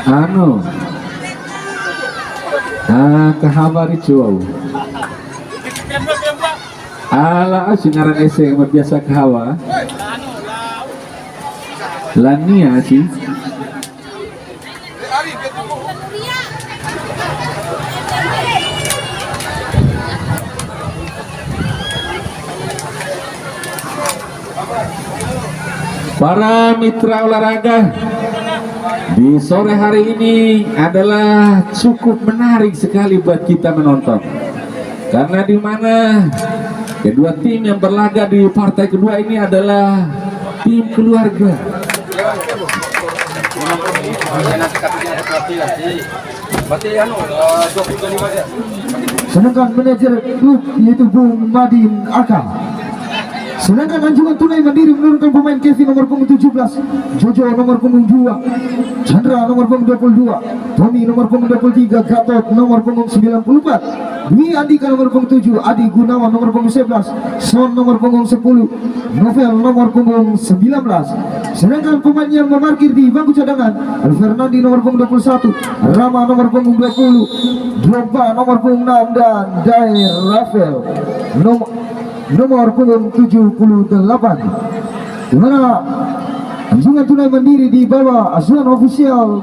Anu, kahabar itu. Ala sinaran ese biasa kahawa. Lania sih. Para mitra olahraga, di sore hari ini adalah cukup menarik sekali buat kita menonton, karena di mana kedua tim yang berlaga di partai kedua ini adalah tim keluarga. Sedangkan manajer klub yaitu Bung Madin Akam. Sedangkan Anjungan Tunai Mandiri menurunkan pemain Kevin nomor punggung 17, Jojo nomor punggung 2, Chandra nomor punggung 22, Tommy nomor punggung 23, Gatot nomor punggung 94, Dwi Andika nomor punggung 7, Adi Gunawan nomor punggung 11, Son nomor punggung 10, Novel nomor punggung 19. Sedangkan pemain yang memarkir di bangku cadangan, Fernandi nomor punggung 21, Rama nomor punggung 20, Drogba nomor punggung 6, dan Dair Rafael nomor punggung 78. Di mana Anjungan Tunai Mandiri di bawah asuhan ofisial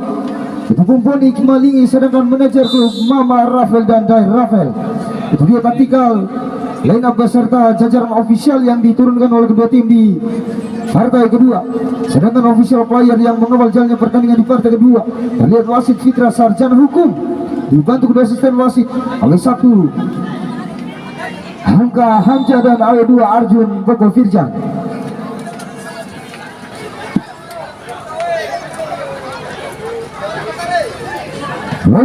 Ketua Poni Kemalingi, sedangkan manajer klub Mama Rafael dan Dair Rafael. Itu dia taktikal line up beserta jajaran ofisial yang diturunkan oleh kedua tim di partai kedua. Sedangkan official player yang mengawal jalannya pertandingan di partai kedua, kita lihat wasit Fitra Sarjana Hukum dibantu kedua asisten wasit oleh satu Hamka Hamzah dan oleh 2 Arjun Boko Firjan.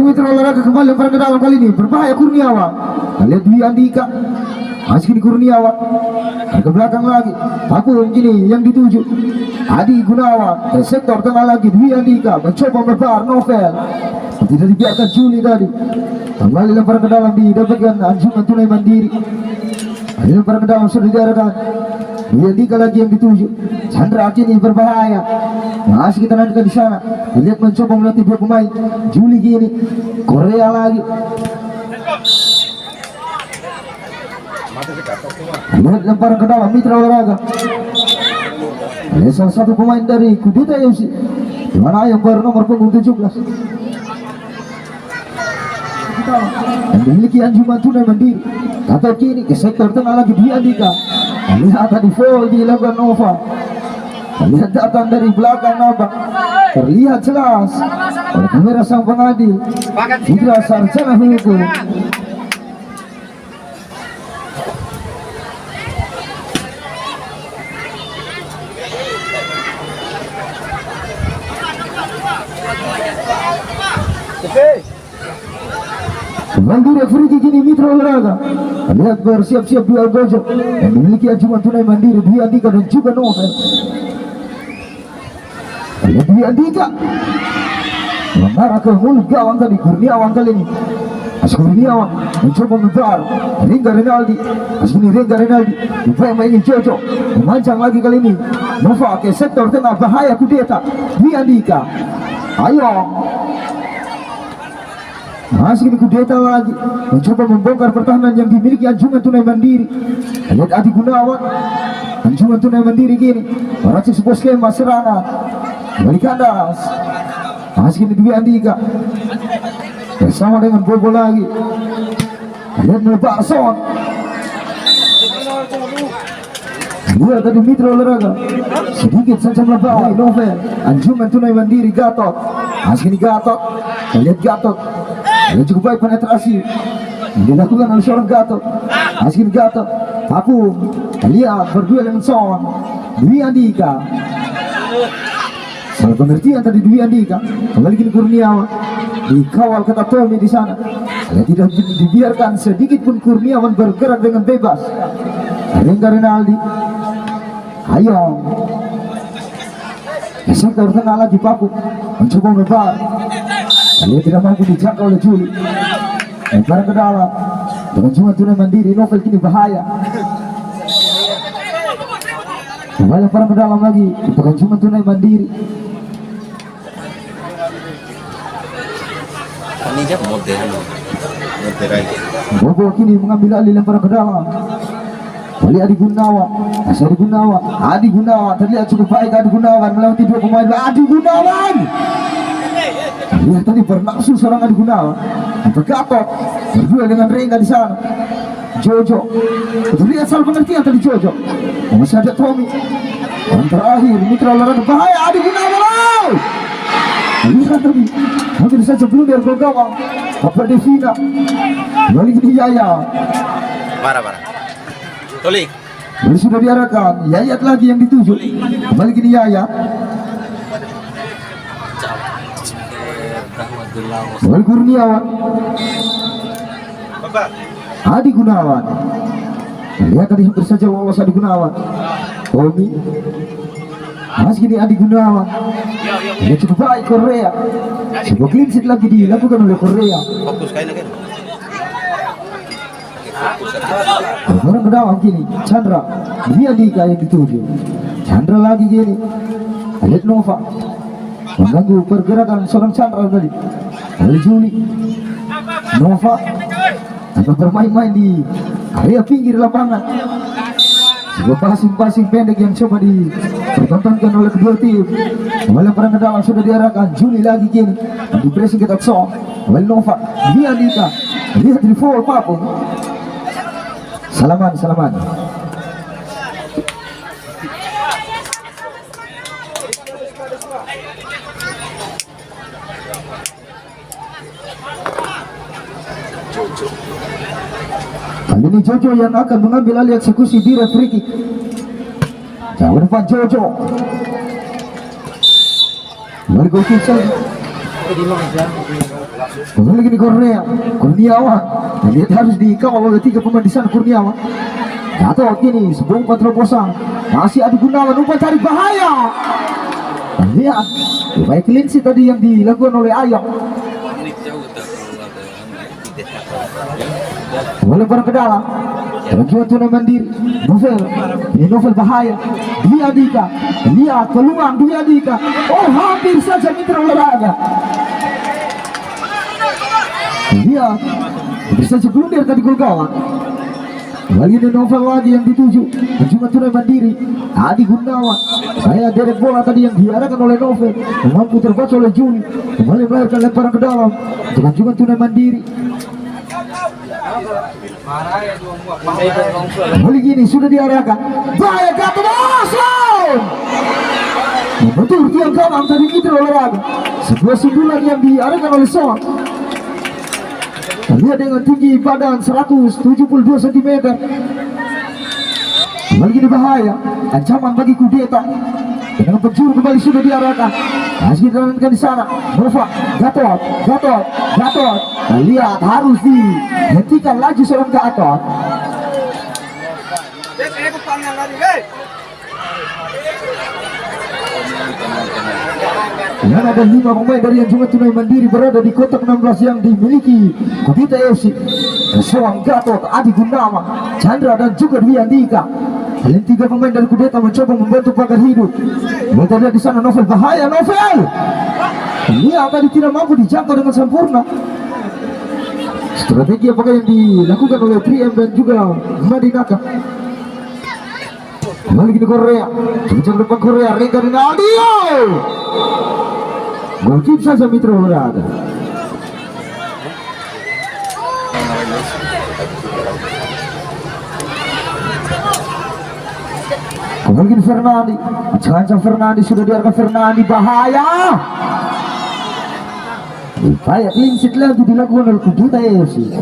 Mitra olahraga kembali pada dalam kali ini berbahaya Kurniawan. Kita lihat Dwi Andika masih di Kurniawan, ke belakang lagi Papung gini yang dituju Adi Gunawan ke sektor tengah lagi. Dwi Andika mencoba mebar Novel, tidak dibiarkan Juli tadi. Kembali lempar ke dalam, didapatkan Anjungan Tunai Mandiri. Lempar ke dalam sudah diarahkan. Dwi Andika lagi yang dituju. Chandra kini berbahaya, masih kita nantikan di sana. Lihat mencoba melatih 2 pemain. Juli gini, Korea lagi. Lihat lempar ke dalam mitra olahraga. Ada salah satu pemain dari Kudeta FC, di mana yang bernomor punggung 17 yang dimiliki Anjungan Tunai Mandiri. Atau kini ke sektor tengah lagi Dwi Andika. Lihat tadi foul dilakukan Nova. Lihat datang dari belakang Naba, terlihat jelas oleh kamera sang pengadil Fitra Sarjana Hukum. Mandiri free kick ini mitra olahraga. Lihat bersiap-siap duel gojek yang dimiliki Anjungan Tunai Mandiri, Dwi Andika dan juga Novel. Lihat Dwi Andika mengarah ke mulut gawang tadi. Kurniawan kali ini, Kurniawan mencoba membar Ringga Renaldi. Ini Ringga Renaldi upaya mainin Jojo, memanjang lagi kali ini. Nova ke sektor tengah, bahaya Kudeta. Dwi Andika, ayo masih di Kudeta lagi, mencoba membongkar pertahanan yang dimiliki Anjungan Tunai Mandiri. Lihat Adi Gunawan, Anjungan Tunai Mandiri gini meracik sebuah skema serangan balik kandas. Masih di Dwi Andika bersama dengan Bobo lagi. Lihat melebar Son. Lihat tadi mitra olahraga sedikit saja melebar Novel. Anjungan Tunai Mandiri Gatot, masih di Gatot. Lihat Gatot yang cukup baik penetrasi dilakukan oleh seorang Gatot. Masih Gatot, Papung lihat berduel dengan Son. Dwi Andika, salah pengertian tadi Dwi Andika. Kembali ke Kurniawan, dikawal kata Tommy di sana. Tidak dibiarkan sedikit pun Kurniawan bergerak dengan bebas. Ringga Renaldi, ayo sektor tengah lagi Papung mencoba menebar. Dia tidak mampu dijangkau oleh Juli. Lempar ke dalam dengan Anjungan Tunai Mandiri. Novel kini bahaya. Kembali perang ke dalam lagi. Bukan cuma tunai mandiri. Ini jam modern aja. Bobo kini mengambil alih lemparan ke dalam. Kali Adi Gunawan, Adi Gunawan, Adi Gunawan terlihat cukup baik. Adi Gunawan melewati dua pemain. Adi Gunawan, lihat tadi bernafsu seorang Adi Gunawan. Bergatot berdua dengan Rengga di sana. Jojo, terlihat salah pengertian tadi Jojo. Masih ada Tommy. Dan terakhir mitra olahraga bahaya Adi Gunawan. Lihat tadi, hampir saja blunder gol gawang. Papa Devina, balik di Yaya. Parah. Toli. Ini sudah diarahkan, Yayat lagi yang dituju. Kembali gini Yaya. Kembali Kurniawan. Adi Gunawan. Lihat tadi hampir saja lolos Adi Gunawan. Tommy. Masih gini Adi Gunawan. Dia cukup baik Korea. Sebuah clean sheet lagi dilakukan oleh Korea. Fokus kain lagi. Orang ke dalam kini Chandra, dia Dika yang dituju. Chandra lagi gini. Lihat Nova mengganggu pergerakan seorang Chandra tadi. Oleh Juli Nova akan bermain-main di area pinggir lapangan. Sebuah passing pendek yang coba dipertontonkan oleh kedua tim. Kembali perang ke dalam sudah diarahkan. Juli lagi gini di pressing ketat Son. Kembali Nova, dia Dika. Lihat di foul apapun. Salaman. Kali ini Jojo yang akan mengambil alih eksekusi di free kick. Jauh depan Jojo. Kembali gol kick saja. Kembali lagi di Kurniawan. Lihat harus dikawal oleh 3 pemain di sana Kurniawan. Gatot kini sebelum terobosan. Masih Adi Gunawan umpan cari bahaya. Lihat baik clean sheet tadi yang dilakukan oleh Ayam. Kembali perang ke dalam. Tujuan tuna mandiri. Novel bahaya. Dia Dika. Lihat peluang dia Dika. Oh hampir saja mitra olahraga. Dia bisa sebelumnya tadi gol gawang. Kembali ini Novel lagi yang dituju. Cuma tunai mandiri. Adi Gunawan. Saya derek bola tadi yang diarahkan oleh Novel. Mampu terbaca oleh Juli. Kembali melahirkan lemparan ke dalam. Cuma tunai mandiri. Kembali gini sudah diarahkan. Bahaya Gatot Osman. Betul tiang kanan tadi mitra olahraga. Sebuah sundulan yang diarahkan oleh Son. Lihat dengan tinggi badan 172 cm. Kembali ini bahaya. Ancaman bagi kudeta. Dengan penjuru kembali sudah diarahkan. Masih dijalankan di sana. Nova, Gatot. Lihat harus dihentikan laju seorang Gatot. Dan ada 5 pemain dari yang cuma tunai mandiri berada di kotak 16 yang dimiliki Kudita FC. Seorang Gatot, Adi Gunawan, Chandra dan juga Dwi Andika. Kalian 3 pemain dari Kudeta mencoba membantu pagar hidup. Kita lihat di sana Novel bahaya Novel. Dia tadi tidak mampu dijangkau dengan sempurna. Strategi apakah yang dilakukan oleh 3M dan juga Madinaka. Kembali ke Korea. Kencang depan Korea. Rengga dan Aldio. Gol kick saja mitra berada. Kembali ke Fernandi. Ancang Fernandi sudah diarahkan Fernandi bahaya. Upaya clean sheet lagi dilakukan oleh Kudita FC.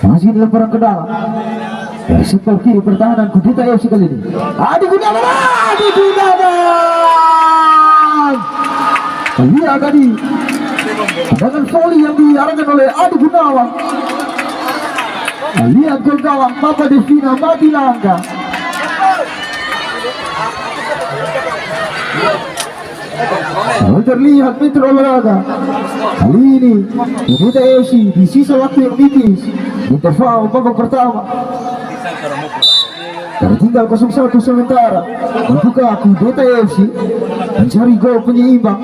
Masih dilemparan ke dalam. Dari sebelah kiri pertahanan Kudita FC kali ini. Adi Gunawan. Lihat tadi dengan volley yang diarahkan oleh Adi Gunawan. Lihat gol gawang Papa Devina mati langka. Terlihat mitra olahraga kali ini Kudita FC di sisa waktu yang tipis interval babak pertama Tertinggal 0-1 sementara membuka Kudeta FC mencari gol penyeimbang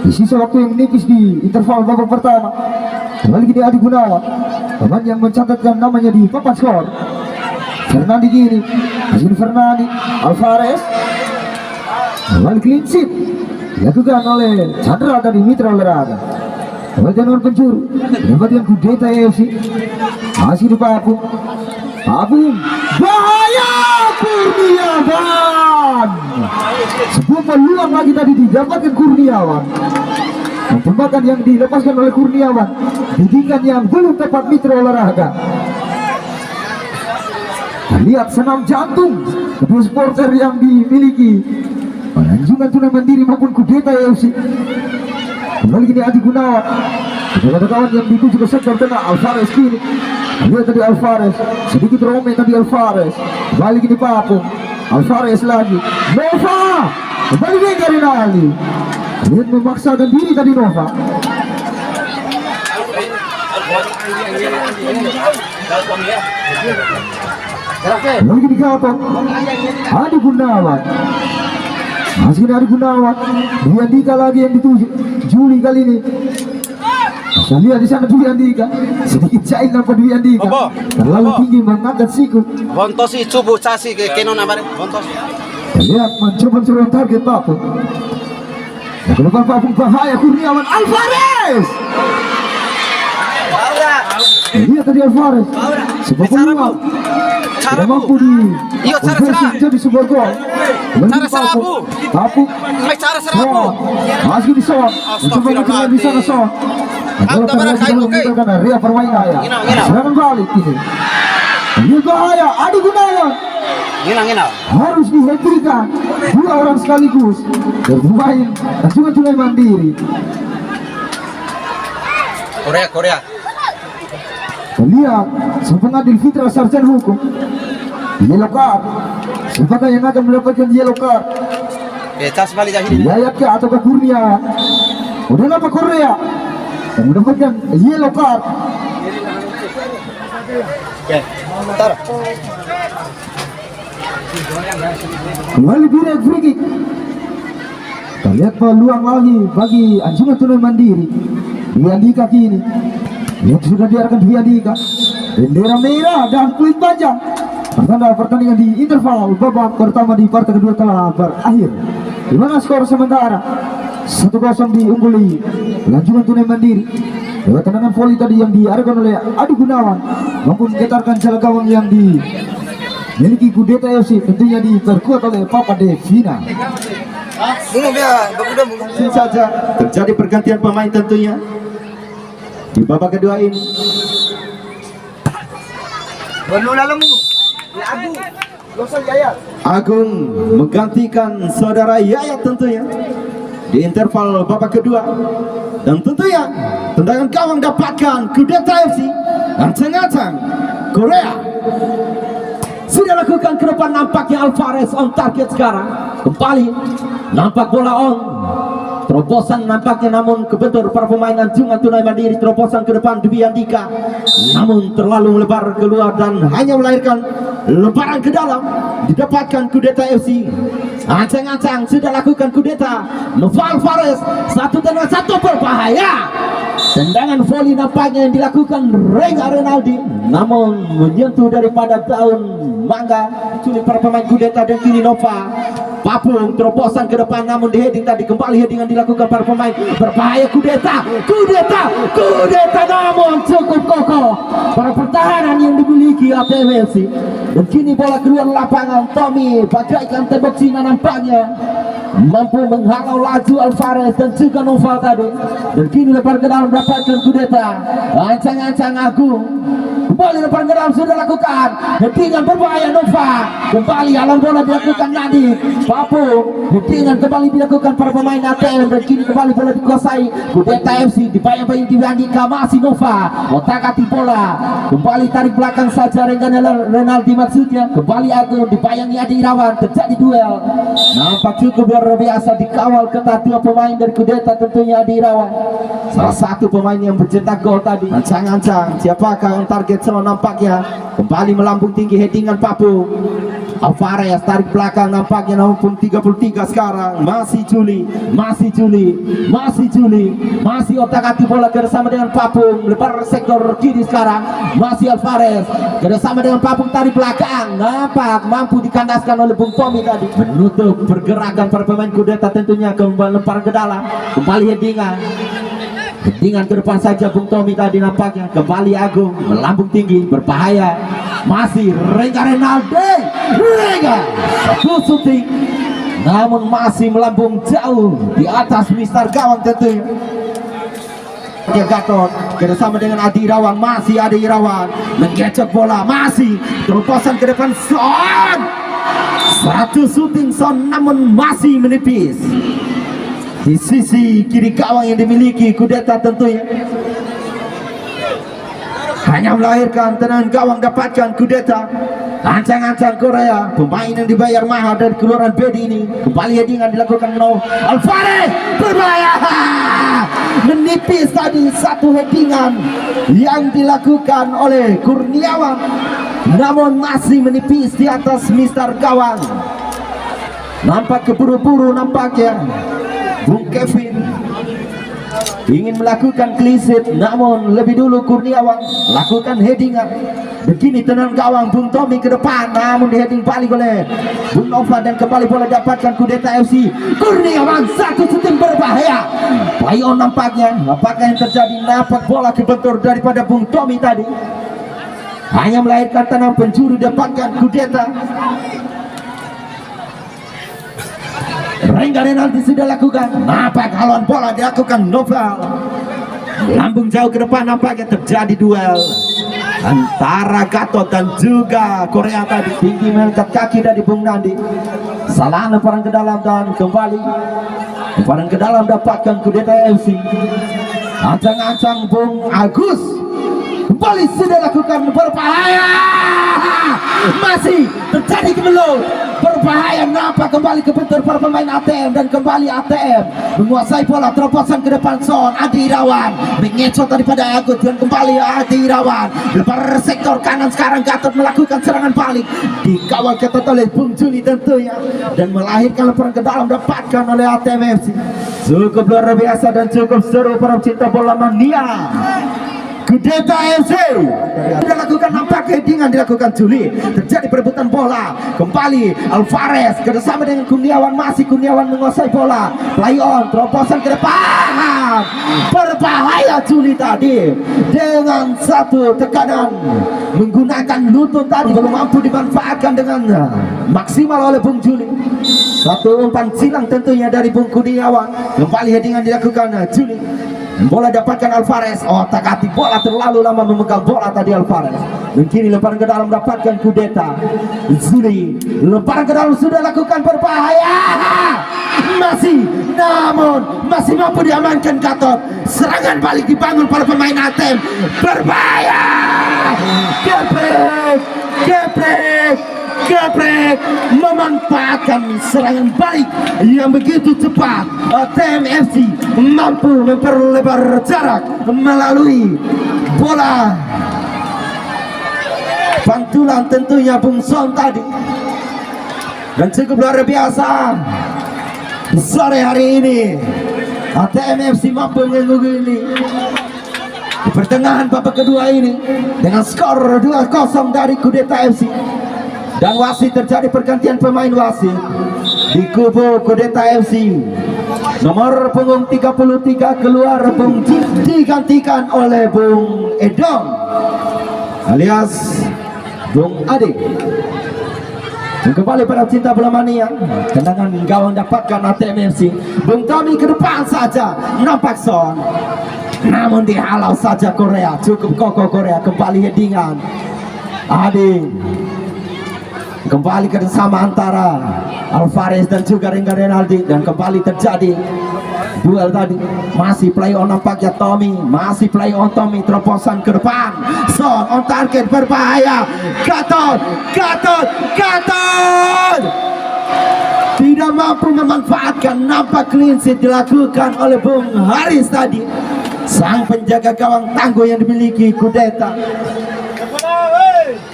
di sisa waktu yang menipis di interval babak pertama. Kembali gini Adi Gunawan, pemain yang mencatatkan namanya di papan skor. Fernandi gini, Hasil Fernandi, Alvarez, kembali clean sheet dilakukan oleh Chandra dari Mitra Olahraga. Kembali nomor penjuru mendapatkan Kudeta FC, masih di Papung, bahaya Kurniawan. Sebuah peluang lagi tadi didapatkan Kurniawan. Tembakan yang dilepaskan oleh Kurniawan, bidikan yang belum tepat Mitra Olahraga. Lihat senam jantung kedua supporter yang dimiliki Anjungan Tunai Mandiri maupun Kudeta FC. Kembali gini Adi Gunawan, ada kawan yang dituju ke sektor tengah. Alvarez kini, lihat tadi Alvarez, sedikit Rome tadi Alvarez. Kembali gini Papung, Alvarez lagi, Nova, kembali lagi Rinaldi. Lihat memaksakan diri tadi Nova. Kembali gini Kapong, Adi Gunawan. Masih Adi Gunawan, Dwi Andika lagi yang dituju. Juli kali ini. Saya lihat di sana Dwi Andika, sedikit cair nampak Dwi Andika. Terlalu tinggi mengangkat siku. Bontosi cubu casi ke kenon abare. Bontosi. Lihat mencoba target Papung. Ke depan Papung bahaya Kurniawan, Alvarez. Lihat tadi Alvarez. Sebuah peluang. Tidak mampu di jadi sebuah gol. Cara serabu. Papung. Cara serabu. Masih di Son. Mencoba mencoba di sana Son. Karena Ria permainan ya. Serangan balik ini. Ini bahaya. Adi Gunawan. Ngina. Harus dihentikan. Dua orang sekaligus bermain Anjungan Tunai Mandiri. Korea. Lihat sang pengadil Fitra Sarjana Hukum, yellow card. Siapakah yang akan mendapatkan yellow card? Tas balik jahil. Yayat ke atau ke Kurnia? Udah apa Korea yang mendapatkan yellow card? Tar. Kembali direct free kick. Kita lihat peluang lagi bagi Anjungan Tunai Mandiri. Dwi Andika kini. Lihat sudah diarahkan Dwi Andika. Bendera merah dan kulit panjang. Pertanda pertandingan di interval babak pertama di partai kedua telah berakhir. Di mana skor sementara 1-0 diungguli Anjungan Tunai Mandiri. Lewat tendangan voli tadi yang diarahkan oleh Adi Gunawan maupun getarkan jala gawang yang dimiliki Kudeta FC, tentunya diperkuat oleh Papa Devina. Saja terjadi pergantian pemain tentunya di babak kedua ini. Agung menggantikan saudara Yayat tentunya di interval babak kedua. Dan tentunya tendangan gawang dapatkan Kudeta FC. Ancang-ancang Korea sudah lakukan ke depan, nampaknya Alvarez on target sekarang. Kembali nampak bola on. Terobosan nampaknya namun kebentur para pemain Anjungan Tunai Mandiri. Terobosan ke depan Dwi Andika namun terlalu melebar keluar dan hanya melahirkan lebaran ke dalam. Didapatkan Kudeta FC. Ancang-ancang sudah lakukan kudeta. Nova Alvarez, satu tendangan satu berbahaya. Tendangan voli nampaknya yang dilakukan Rega Renaldi namun menyentuh daripada daun mangga. Culik para pemain Kudeta dan kini Nova Papung terobosan ke depan namun di heading tadi. Kembali headingan dilakukan para pemain. Berbahaya Kudeta namun cukup kokoh para pertahanan yang dimiliki ATMFC. Dan kini bola keluar lapangan. Tommy bagaikan tembok Cina nampaknya mampu menghalau laju Alvarez dan juga Nova tadi. Dan kini lebar ke dalam dapatkan Kudeta. Ancang-ancang Agung kembali lebar ke dalam sudah lakukan headingan berbahaya Nova. Kembali alam bola dilakukan Nadif Papung. Headingan kembali dilakukan para pemain ATM dan kini kembali bola dikuasai Kudeta FC. Dibayang-bayang Dwi Andika, masih Nova otak-atik bola. Kembali tarik belakang saja Renaldi maksudnya. Kembali Agung dibayangi Adi Irawan. Terjadi duel. Nampak cukup luar biasa dikawal ketat dua pemain dari Kudeta, tentunya Adi Irawan. Salah satu pemain yang mencetak gol tadi. Ancang-ancang siapakah on target selalu nampaknya. Kembali melambung tinggi headingan Papung. Alvarez tarik belakang nampaknya namun 33 sekarang. Masih Juli, masih otak-atik bola bersama dengan Papung, lebar sektor kiri sekarang. Masih Alvarez bersama dengan Papung tarik belakang, nampak mampu dikandaskan oleh Bung Tommy tadi. Menutup pergerakan para pemain Kudeta tentunya, kembali lempar ke dalam, kembali headingan ke depan saja Bung Tommy tadi nampaknya. Kembali Agung melambung tinggi, berbahaya. Masih Rega Renaldi, satu shooting namun masih melambung jauh di atas Mister Gawang tentunya. Dia Gatot bersama dengan Adi Irawan, masih Adi Irawan menggecek bola, masih terobosan ke depan Son. Satu shooting Son namun masih menipis di sisi kiri gawang yang dimiliki Kudeta tentunya. Hanya melahirkan tendangan gawang dapatkan Kudeta. Ancang-ancang Korea, pemain yang dibayar mahal dari keluaran Bedi ini. Kembali headingan dilakukan oleh Alvarez, berbahaya, menipis tadi satu headingan yang dilakukan oleh Kurniawan, namun masih menipis di atas Mister Gawang. Nampak keburu-buru nampaknya Bung Kevin ingin melakukan clean-sheet, namun lebih dulu Kurniawan lakukan headingan. Begini tenang gawang Bung Tommy ke depan, namun di heading balik oleh Bung Nova dan kembali bola dapatkan Kudeta FC. Kurniawan satu shooting berbahaya. Play on nampaknya, apakah yang terjadi? Nampak bola kebentur daripada Bung Tommy tadi. Hanya melahirkan tenang penjuru dapatkan Kudeta. Rengga Renaldi sudah lakukan, nampak haluan bola dilakukan Novel. Lambung jauh ke depan, nampaknya terjadi duel antara Gatot dan juga Korea tadi. Tinggi mengangkat kaki dari Bung Nandi. Salah lemparan ke dalam dan kembali lemparan ke dalam dapatkan Kudeta FC. Ancang-ancang Bung Agus kembali sudah lakukan, berbahaya. Masih terjadi kemelut, berbahaya, nampak kembali kebentur para pemain ATM dan kembali ATM menguasai bola, terobosan ke depan Son. Adi Irawan mengecot daripada Agus dan kembali Adi Irawan lebar sektor kanan. Sekarang Gatot melakukan serangan balik, dikawal ketat oleh Bung Juli tentunya dan melahirkan lemparan ke dalam dapatkan oleh ATM FC. Cukup luar biasa dan cukup seru para pecinta bola mania. Kudeta FC dilakukan, nampak headingan dilakukan Juli, terjadi perebutan bola. Kembali Alvarez bersama dengan Kurniawan, masih Kurniawan menguasai bola. Play on, terobosan ke depan, berbahaya Juli tadi dengan satu tekanan menggunakan lutut tadi, belum mampu dimanfaatkan dengan maksimal oleh Bung Juli. Satu umpan silang tentunya dari Bung Kurniawan. Kembali headingan dilakukan Juli. Bola dapatkan Alvarez, otak-atik bola terlalu lama memegang bola tadi Alvarez. Dan kini lemparan ke dalam dapatkan Kudeta. Zuli lemparan ke dalam sudah lakukan, berbahaya. Namun masih mampu diamankan Gatot. Serangan balik dibangun para pemain ATM, berbahaya. Geprek memanfaatkan serangan balik yang begitu cepat. ATM FC mampu memperlebar jarak melalui bola pantulan tentunya Bung Son tadi. Dan cukup luar biasa sore hari ini ATM FC mampu mengungguli di pertengahan babak kedua ini dengan skor 2-0 dari Kudeta FC. Dan wasit, terjadi pergantian pemain wasit di kubu Kudeta FC. Nomor punggung 33 keluar Bung Jin, digantikan oleh Bung Edong alias Bung Ade. Dan kembali pada cinta bola mania, tendangan gawang dapatkan ATM FC. Bung Tommy ke depan saja, nampak Son, namun dihalau saja Korea. Cukup kokoh Korea. Kembali headingan Ade, kembali kerjasama antara Alvarez dan juga Rengga Renaldi. Dan kembali terjadi duel tadi. Masih play on nampaknya Tommy, masih play on Tommy, terobosan ke depan Son on target, berbahaya. Gatot tidak mampu memanfaatkan, nampak clean sheet dilakukan oleh Bung Haris tadi, sang penjaga gawang tangguh yang dimiliki Kudeta.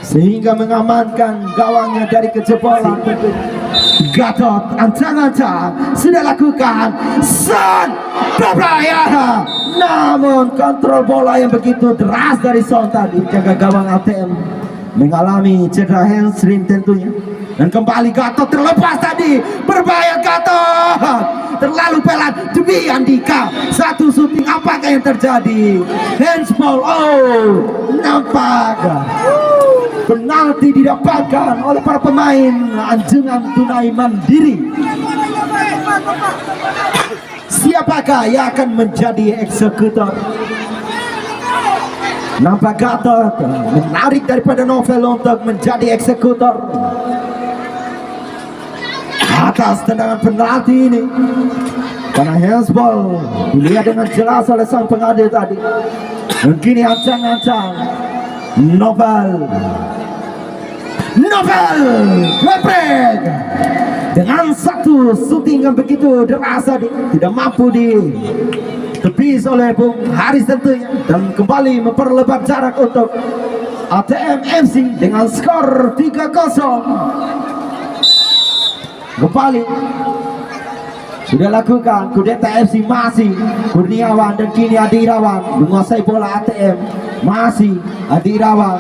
sehingga mengamankan gawangnya dari kejebolan. Gatot ancang-ancang sudah lakukan Son berbahaya, namun kontrol bola yang begitu deras dari Son tadi, jaga gawang ATM mengalami cedera hamstring tentunya. Dan kembali Gatot terlepas tadi, berbahaya Gatot, terlalu pelan demi Andika. Satu syuting, apakah yang terjadi? Handsball, oh nampak penalti didapatkan oleh para pemain Anjungan Tunai Mandiri. Siapakah yang akan menjadi eksekutor? Nampak Gatot menarik daripada Novel untuk menjadi eksekutor atas tendangan penalti ini, karena handsball dilihat dengan jelas oleh sang pengadil tadi. Dan kini ancang-ancang Novel geprek dengan satu syuting yang begitu deras tadi, tidak mampu ditepis oleh Bung Haris tentunya, dan kembali memperlebar jarak untuk ATM FC dengan skor 3-0. Kembali sudah lakukan kudeta FC, masih Kurniawan dan kini Adi Irawan menguasai bola ATM. Masih Adi Irawan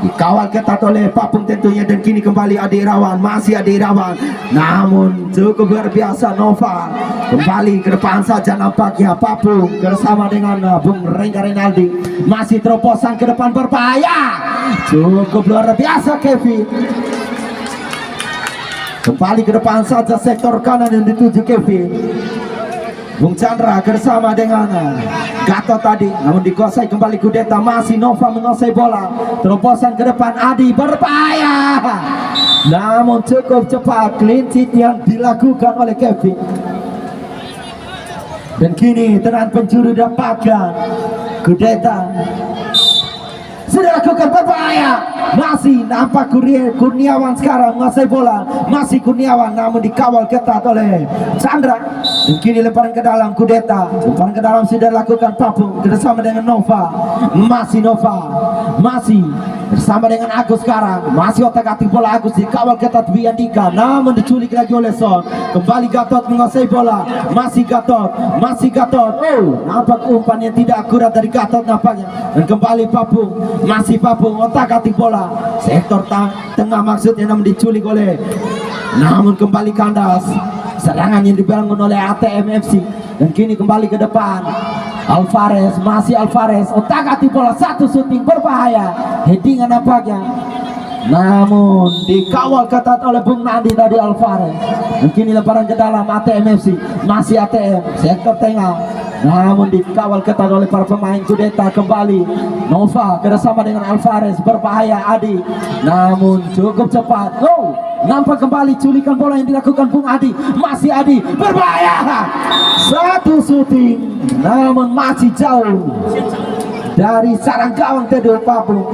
dikawal ketat oleh Papung tentunya, dan kini kembali Adi Irawan, masih Adi Irawan, namun cukup luar biasa Nova. Kembali ke depan saja nampaknya Papung bersama dengan Bung Rengga Renaldi, masih terobosan ke depan berbahaya, cukup luar biasa Kevin. Kembali ke depan saja sektor kanan yang dituju Kevin. Bung Chandra bersama dengan Gatot tadi, namun dikuasai kembali kudeta. Masih Nova menguasai bola, terobosan ke depan Adi, berbahaya, namun cukup cepat clean sheet yang dilakukan oleh Kevin. Dan kini tendangan penjuru dapatkan kudeta, sudah lakukan berbahaya. Masih nampak Kurniawan sekarang menguasai bola, masih Kurniawan, namun dikawal ketat oleh Chandra. Dan kini lemparan ke dalam kudeta, lemparan ke dalam sudah lakukan Papung bersama dengan Nova. Masih Nova, masih bersama dengan Agus sekarang, masih otak-atik bola Agus, dikawal ketat Dwi Andika, namun diculik lagi oleh Son. Kembali Gatot menguasai bola, masih Gatot, oh nampak umpan yang tidak akurat dari Gatot nampaknya. Dan kembali Papung, masih Papung otak-atik bola sektor tengah maksudnya, namun diculik oleh, namun kembali kandas serangan yang dibangun oleh ATM FC. Dan kini kembali ke depan Alvarez, masih Alvarez otak-atik bola, satu syuting berbahaya, headingan nampaknya, namun dikawal ketat oleh Bung Nandi tadi Alvarez. Dan kini lemparan ke dalam ATM FC, masih ATM sektor tengah, namun dikawal ketat oleh para pemain kudeta. Kembali Nova bersama dengan Alvarez, berbahaya Adi, namun cukup cepat. Oh, nampak kembali culikan bola yang dilakukan Bung Adi, masih Adi, berbahaya, satu syuting, namun masih jauh dari sarang gawang kedua Papung.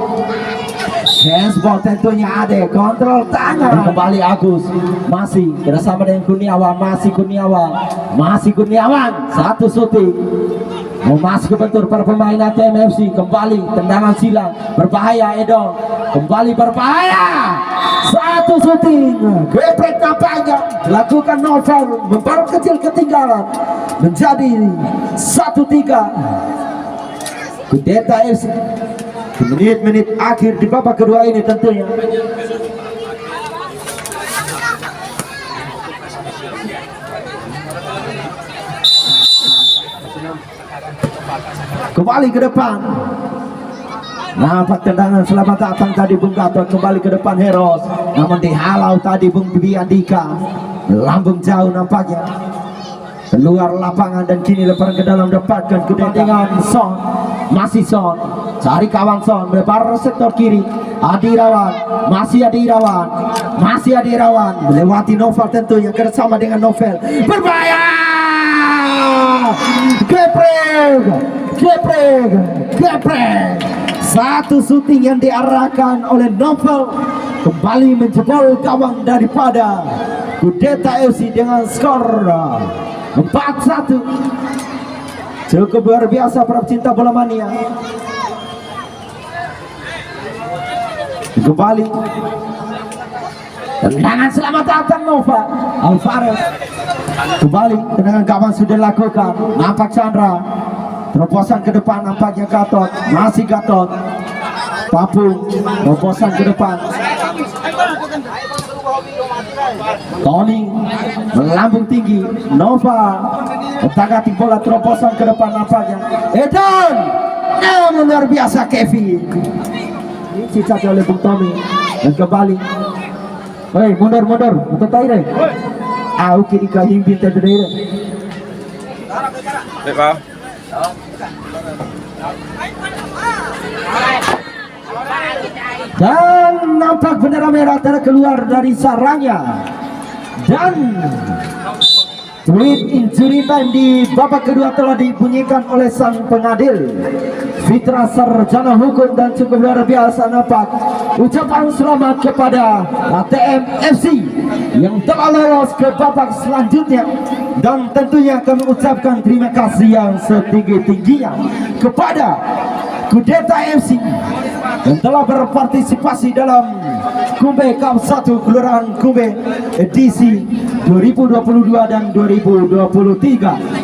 Handsball tentunya ada, kontrol tangan. Kembali Agus, masih bersama dengan Kurniawan, masih Kurniawan, satu syuting, mau masuk ke bentur para pemain ATM FC. Kembali tendangan silang, berbahaya Edon, kembali berbahaya, satu syuting, geprek nampaknya dilakukan Novel, membaru kecil ketinggalan menjadi 1-3 kudeta FC. Menit-menit akhir di babak kedua ini tentunya. Kembali ke depan, nampak tendangan selamat datang tadi Bung Gatot. Kembali ke depan Heros, namun dihalau tadi Bung Bibi Andika, lambung jauh nampaknya keluar lapangan. Dan kini lemparan ke dalam dapatkan dengan Son, masih Son, cari kawan Son, melebar sektor kiri Adi Irawan, masih Adi Irawan melewati Novel tentunya bersama dengan Novel, berbahaya, geprek, satu syuting yang diarahkan oleh Novel kembali menjebol gawang daripada kudeta FC dengan skor 4-1. Cukup luar biasa para pecinta bola mania. kembali tendangan selamat datang Nova Alvarez kembali tendangan kawan sudah lakukan nampak Chandra terobosan ke depan nampaknya Gatot masih Gatot Papung terobosan ke depan Tony melambung tinggi Nova otak-atik bola terobosan ke depan nampaknya Edan namun luar biasa Kevin dicatat oleh Bung Tommy dan kembali hei mundur untuk Taire kiri kahim pintar Taire dan nampak bendera merah keluar dari sarangnya dan tweet injury time di babak kedua telah dibunyikan oleh sang pengadil Fitra Sarjana Hukum dan cukup luar biasa nampak ucapan selamat kepada ATM FC yang telah lolos ke babak selanjutnya dan tentunya kami ucapkan terima kasih yang setinggi-tingginya kepada Kudeta FC yang telah berpartisipasi dalam Kumbe Cup 1 Kelurahan Kumbe edisi 2022 dan 2023.